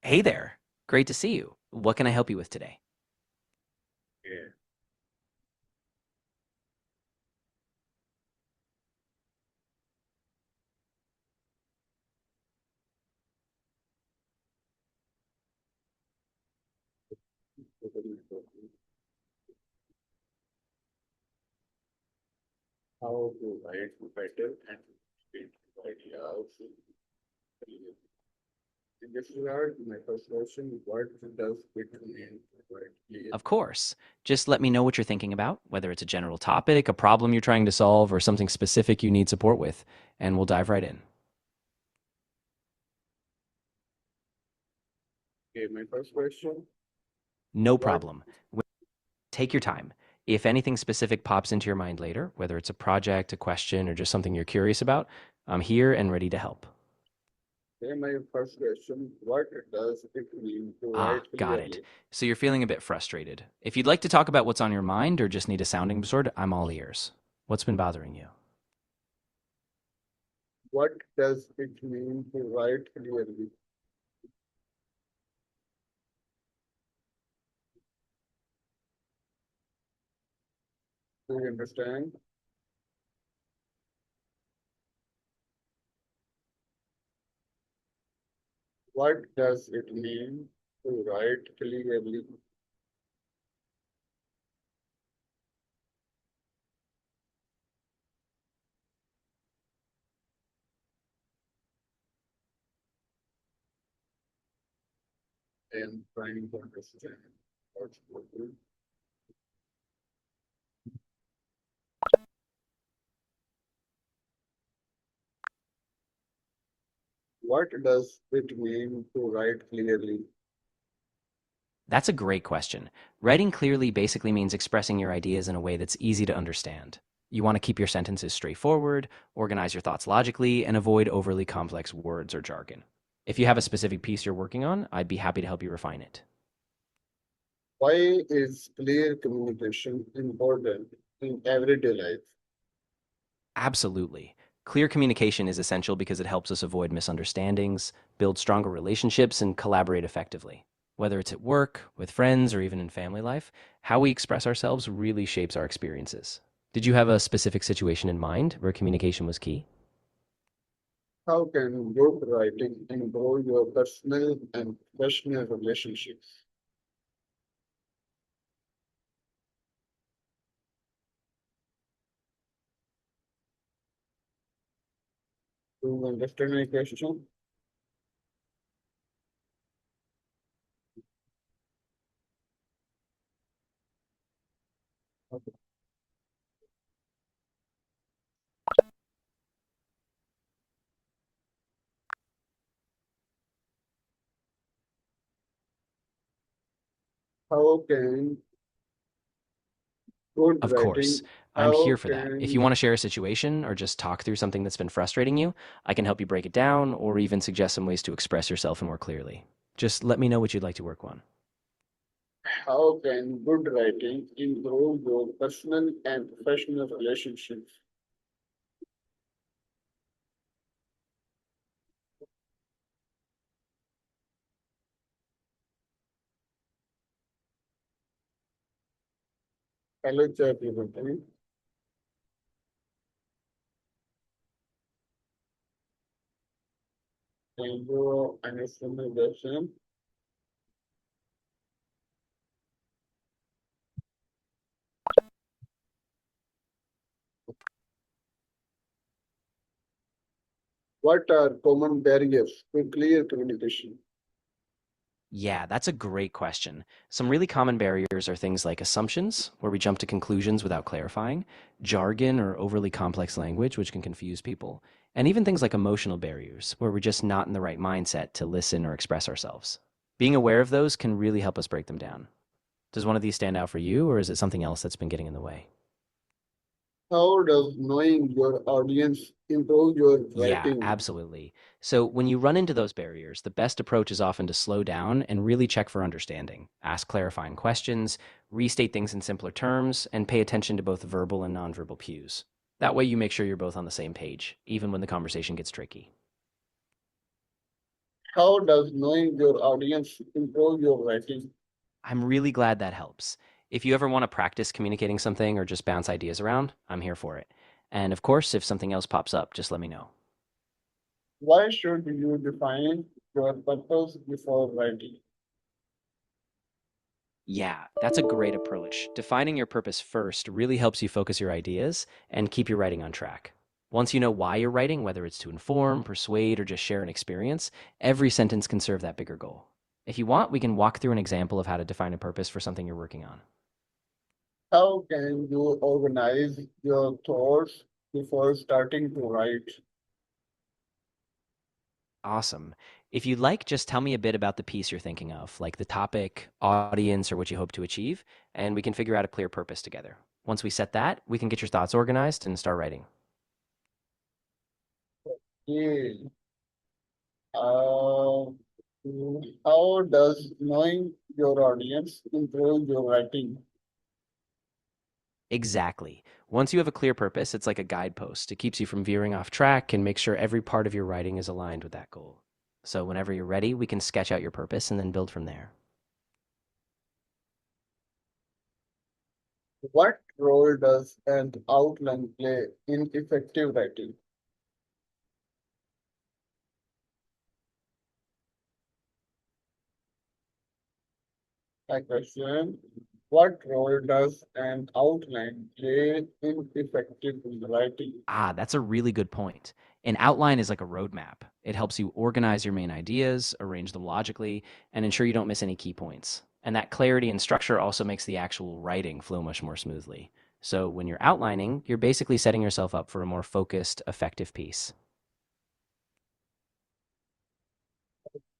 Hey there. Great to see you. What can I help you with today? Of course. Just let me know what you're thinking about, whether it's a general topic, a problem you're trying to solve, or something specific you need support with, and we'll dive right in. No problem. Take your time. If anything specific pops into your mind later, whether it's a project, a question, or just something you're curious about, I'm here and ready to help. Ah, got it. So you're feeling a bit frustrated. If you'd like to talk about what's on your mind or just need a sounding board, I'm all ears. What's been bothering you? That's a great question. Writing clearly basically means expressing your ideas in a way that's easy to understand. You want to keep your sentences straightforward, organize your thoughts logically, and avoid overly complex words or jargon. If you have a specific piece you're working on, I'd be happy to help you refine it. Absolutely. Clear communication is essential because it helps us avoid misunderstandings, build stronger relationships, and collaborate effectively. Whether it's at work, with friends, or even in family life, how we express ourselves really shapes our experiences. Did you have a specific situation in mind where communication was key? Good Of course, writing. I'm here How for that. If you can want to share a situation or just talk through something that's been frustrating you, I can help you break it down or even suggest some ways to express yourself more clearly. Just let me know what you'd like to work on. how can good writing improve your personal and professional relationships? Hello, ChatGPT. Can you understand my question? What are common barriers to clear communication? Yeah, that's a great question. Some really common barriers are things like assumptions, where we jump to conclusions without clarifying, jargon or overly complex language, which can confuse people, and even things like emotional barriers, where we're just not in the right mindset to listen or express ourselves. Being aware of those can really help us break them down. Does one of these stand out for you, or is it something else that's been getting in the way? How does knowing your audience improve your Yeah, writing? absolutely. So when you run into those barriers, the best approach is often to slow down and really check for understanding. Ask clarifying questions, restate things in simpler terms, and pay attention to both verbal and nonverbal cues. That way, you make sure you're both on the same page, even when the conversation gets tricky. How does knowing your audience improve your writing? I'm really glad that helps. If you ever want to practice communicating something or just bounce ideas around, I'm here for it. And of course, if something else pops up, just let me know. Why should you define your purpose before writing? Yeah, that's a great approach. Defining your purpose first really helps you focus your ideas and keep your writing on track. Once you know why you're writing, whether it's to inform, persuade, or just share an experience, every sentence can serve that bigger goal. If you want, we can walk through an example of how to define a purpose for something you're working on. How can you organize your thoughts before starting to write? Awesome. If you'd like, just tell me a bit about the piece you're thinking of, like the topic, audience, or what you hope to achieve, and we can figure out a clear purpose together. Once we set that, we can get your thoughts organized and start writing. Yeah. Uh, how does knowing your audience improve your writing? Exactly. Once you have a clear purpose, it's like a guidepost. It keeps you from veering off track and makes sure every part of your writing is aligned with that goal. So, whenever you're ready, we can sketch out your purpose and then build from there. What role does an outline play in effective writing? My question, what role does an outline play in effective writing? Ah, that's a really good point. An outline is like a roadmap. It helps you organize your main ideas, arrange them logically, and ensure you don't miss any key points. And that clarity and structure also makes the actual writing flow much more smoothly. So, when you're outlining, you're basically setting yourself up for a more focused, effective piece.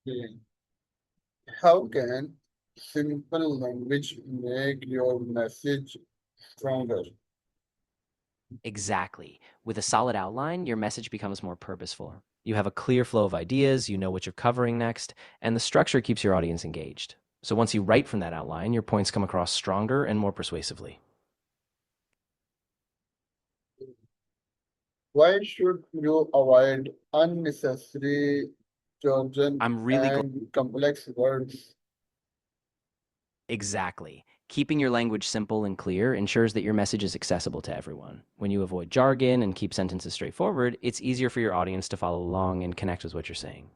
Okay. How can simple language make your message stronger? Exactly. With a solid outline, your message becomes more purposeful. You have a clear flow of ideas, you know what you're covering next, and the structure keeps your audience engaged. So once you write from that outline, your points come across stronger and more persuasively. Why should you avoid unnecessary jargon I'm really glad. and complex words? Exactly. Keeping your language simple and clear ensures that your message is accessible to everyone. When you avoid jargon and keep sentences straightforward, it's easier for your audience to follow along and connect with what you're saying.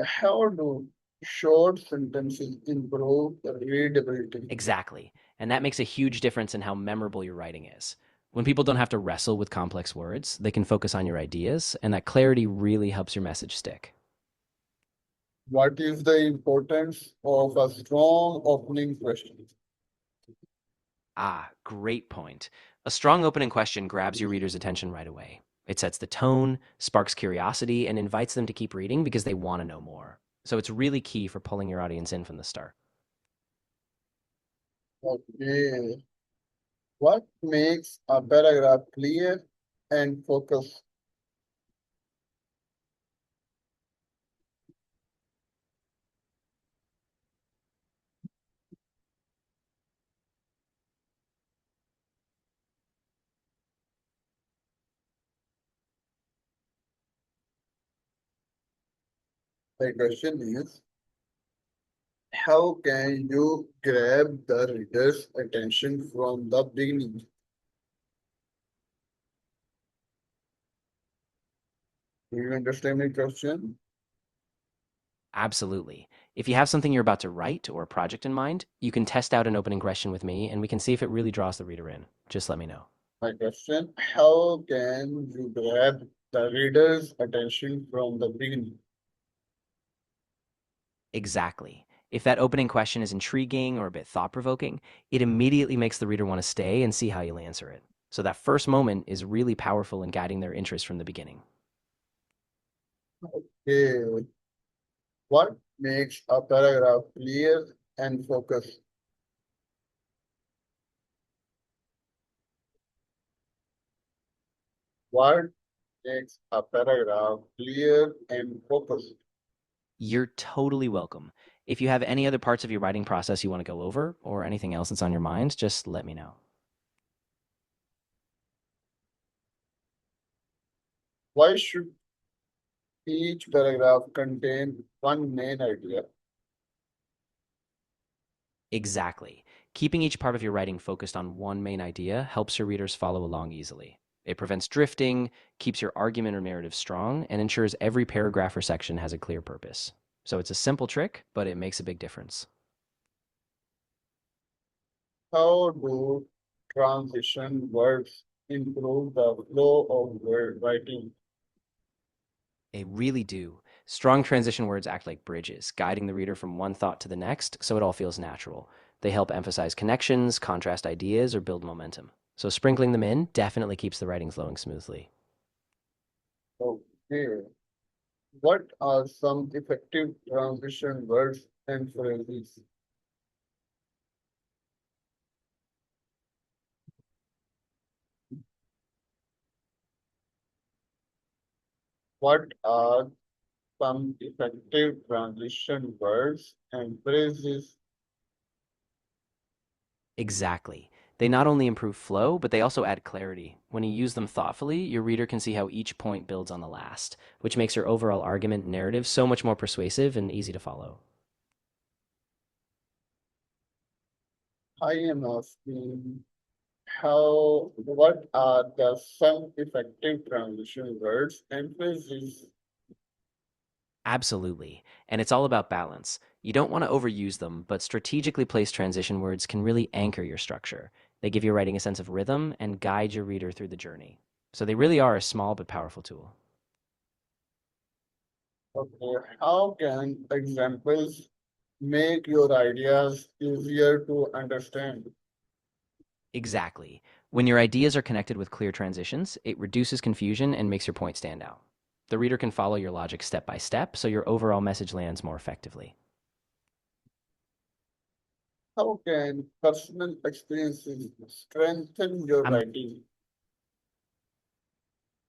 How do short sentences improve readability? Exactly. And that makes a huge difference in how memorable your writing is. When people don't have to wrestle with complex words, they can focus on your ideas, and that clarity really helps your message stick. What is the importance of a strong opening question? Ah, great point. A strong opening question grabs your reader's attention right away. It sets the tone, sparks curiosity, and invites them to keep reading because they want to know more. So it's really key for pulling your audience in from the start. Okay. What makes a paragraph clear and focused? The question is, how can you grab the reader's attention from the beginning? Do you understand my question? Absolutely. If you have something you're about to write or a project in mind, you can test out an opening question with me and we can see if it really draws the reader in. Just let me know. My question, how can you grab the reader's attention from the beginning? Exactly. If that opening question is intriguing or a bit thought provoking, it immediately makes the reader want to stay and see how you'll answer it. So that first moment is really powerful in guiding their interest from the beginning. Okay. What makes a paragraph clear and focused? What makes a paragraph clear and focused? You're totally welcome. If you have any other parts of your writing process you want to go over or anything else that's on your mind, just let me know. Why should each paragraph contain one main idea? Exactly. Keeping each part of your writing focused on one main idea helps your readers follow along easily. It prevents drifting, keeps your argument or narrative strong, and ensures every paragraph or section has a clear purpose. So it's a simple trick, but it makes a big difference. How do transition words improve the flow of word writing? They really do. Strong transition words act like bridges, guiding the reader from one thought to the next so it all feels natural. They help emphasize connections, contrast ideas, or build momentum. So sprinkling them in definitely keeps the writing flowing smoothly. Okay. What are some effective transition words and phrases? What are some effective transition words and phrases? Exactly. They not only improve flow, but they also add clarity. When you use them thoughtfully, your reader can see how each point builds on the last, which makes your overall argument and narrative so much more persuasive and easy to follow. I am asking what are the some effective transition words and phrases? Absolutely. And it's all about balance. You don't want to overuse them, but strategically placed transition words can really anchor your structure. They give your writing a sense of rhythm and guide your reader through the journey. So they really are a small but powerful tool. Okay, how can examples make your ideas easier to understand? Exactly. When your ideas are connected with clear transitions, it reduces confusion and makes your point stand out. The reader can follow your logic step by step, so your overall message lands more effectively. How can personal experiences strengthen your I'm writing?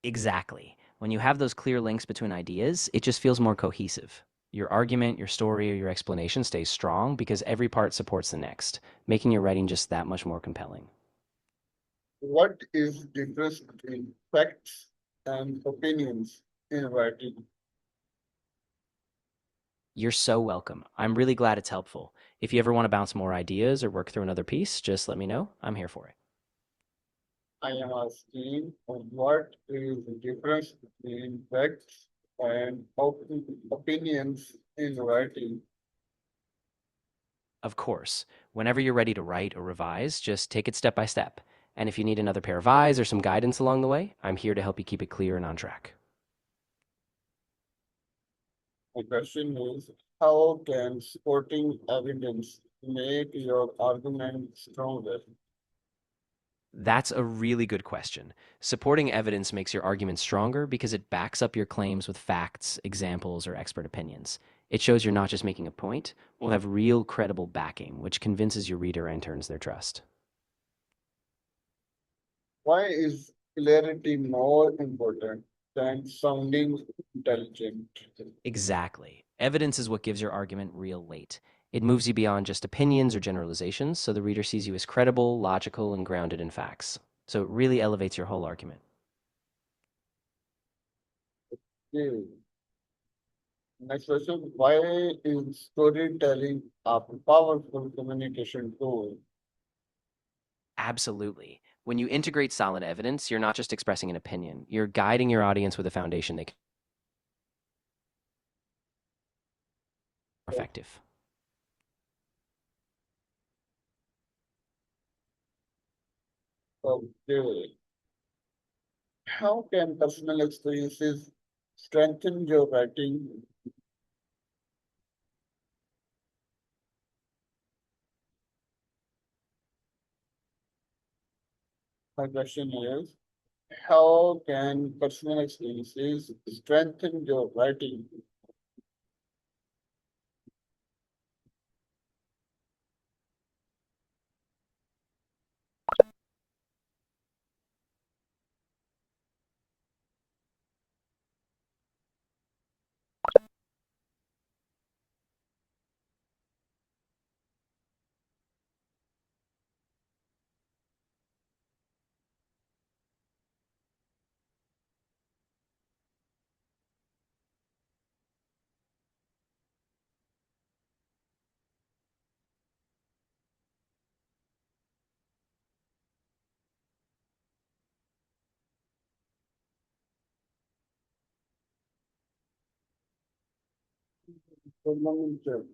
exactly. When you have those clear links between ideas, it just feels more cohesive. Your argument, your story, or your explanation stays strong because every part supports the next, making your writing just that much more compelling. What is difference between facts and opinions in writing? You're so welcome. I'm really glad it's helpful. If you ever want to bounce more ideas or work through another piece, just let me know. I'm here for it. I am asking what is the difference between facts and opinions in writing? Of course, whenever you're ready to write or revise, just take it step by step. And if you need another pair of eyes or some guidance along the way, I'm here to help you keep it clear and on track. My question is, how can supporting evidence make your argument stronger? That's a really good question. Supporting evidence makes your argument stronger because it backs up your claims with facts, examples, or expert opinions. It shows you're not just making a point, will have real credible backing, which convinces your reader and earns their trust. Why is clarity more important than sounding intelligent? Exactly. Evidence is what gives your argument real weight. It moves you beyond just opinions or generalizations, so the reader sees you as credible, logical, and grounded in facts. So it really elevates your whole argument. Okay. Next question. Why is storytelling a powerful communication tool? Absolutely. When you integrate solid evidence, you're not just expressing an opinion, you're guiding your audience with a foundation they can be effective. Okay. How can personal experiences strengthen your writing? My question is, how can personal experiences strengthen your writing? Fundamental.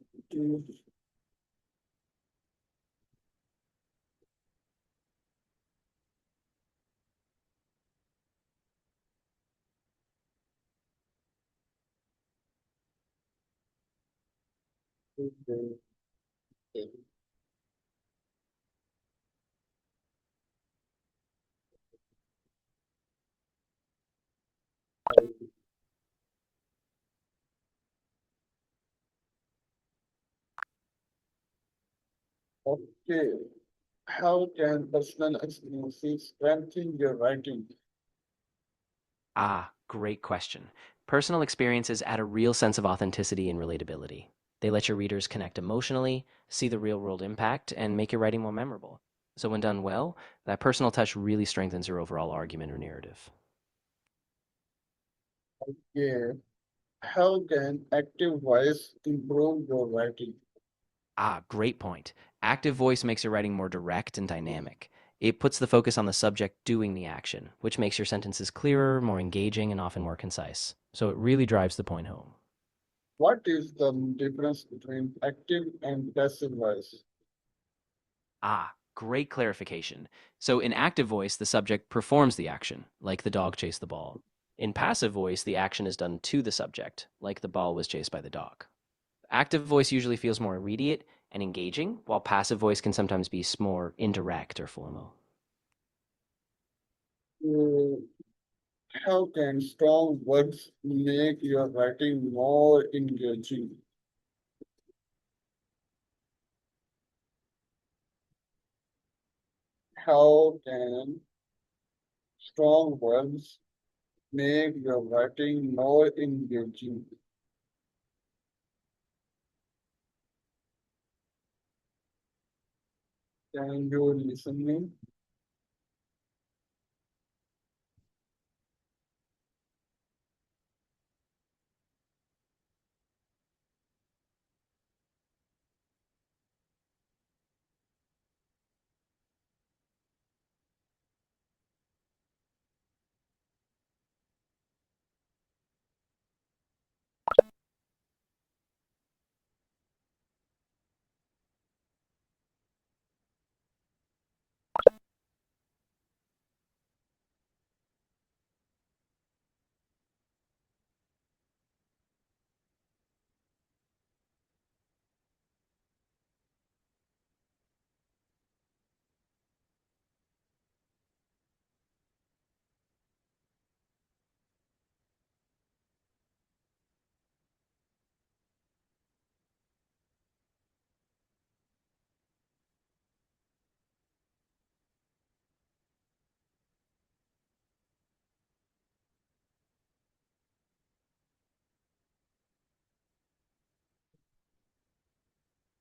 Okay. How can personal experiences strengthen your writing? Ah, great question. Personal experiences add a real sense of authenticity and relatability. They let your readers connect emotionally, see the real world impact, and make your writing more memorable. So, when done well, that personal touch really strengthens your overall argument or narrative. Yeah. How can active voice improve your writing? Ah, great point. Active voice makes your writing more direct and dynamic. It puts the focus on the subject doing the action, which makes your sentences clearer, more engaging, and often more concise. So, it really drives the point home. What is the difference between active and passive voice? Ah, great clarification. So in active voice, the subject performs the action, like the dog chased the ball. In passive voice, the action is done to the subject, like the ball was chased by the dog. Active voice usually feels more immediate and engaging, while passive voice can sometimes be more indirect or formal. Uh, how can strong words make your writing more engaging? How can strong words make your writing more engaging? Can you listen me?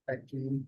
Actually,